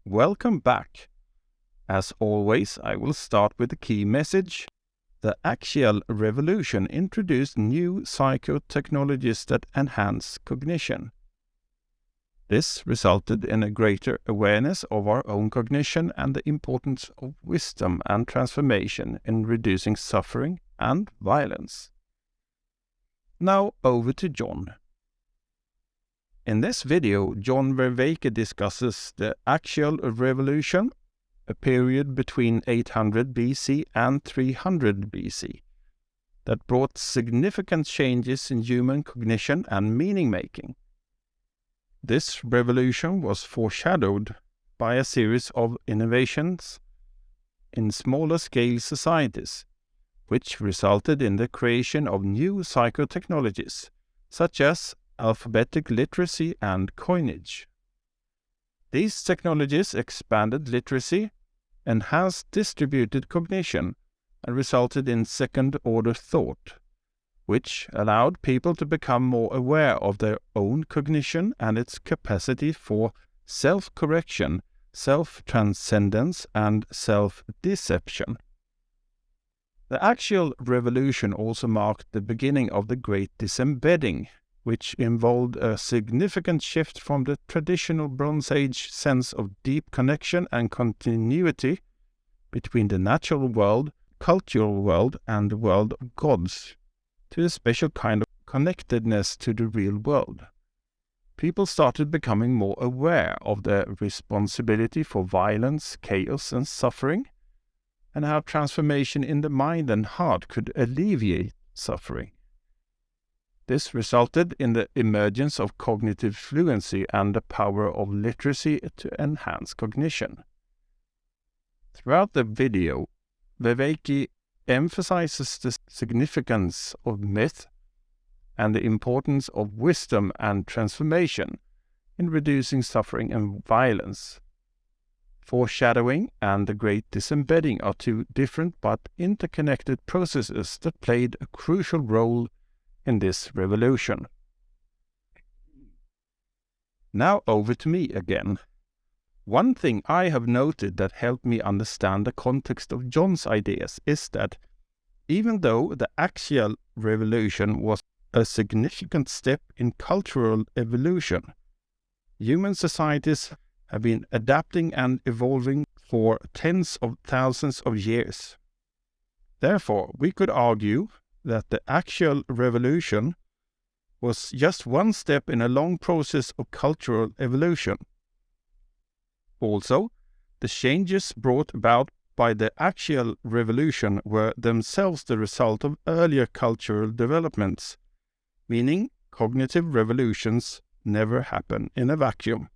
Welcome back. As always, I will start with the key message. The axial revolution introduced new psychotechnologies that enhance cognition. This resulted in a greater awareness of our own cognition and the importance of wisdom and transformation in reducing suffering and violence. Now over to John. In this video, John Vervaeke discusses the axial revolution, a period between 800 BC and 300 BC, that brought significant changes in human cognition and meaning-making. This revolution was foreshadowed by a series of innovations in smaller-scale societies, which resulted in the creation of new psychotechnologies, such as alphabetic literacy and coinage. These technologies expanded literacy, enhanced distributed cognition, and resulted in second-order thought, which allowed people to become more aware of their own cognition and its capacity for self-correction, self-transcendence, and self-deception. The axial revolution also marked the beginning of the Great Disembedding, which involved a significant shift from the traditional Bronze Age sense of deep connection and continuity between the natural world, cultural world, and the world of gods, to a special kind of connectedness to the real world. People started becoming more aware of their responsibility for violence, chaos, and suffering, and how transformation in the mind and heart could alleviate suffering. This resulted in the emergence of cognitive fluency and the power of literacy to enhance cognition. Throughout the video, Vervaeke emphasizes the significance of myth and the importance of wisdom and transformation in reducing suffering and violence. Foreshadowing and the Great Disembedding are two different but interconnected processes that played a crucial role in this revolution. Now over to me again. One thing I have noted that helped me understand the context of John's ideas is that even though the axial revolution was a significant step in cultural evolution, human societies have been adapting and evolving for tens of thousands of years. Therefore, we could argue that the axial revolution was just one step in a long process of cultural evolution. Also, the changes brought about by the axial revolution were themselves the result of earlier cultural developments, meaning cognitive revolutions never happen in a vacuum.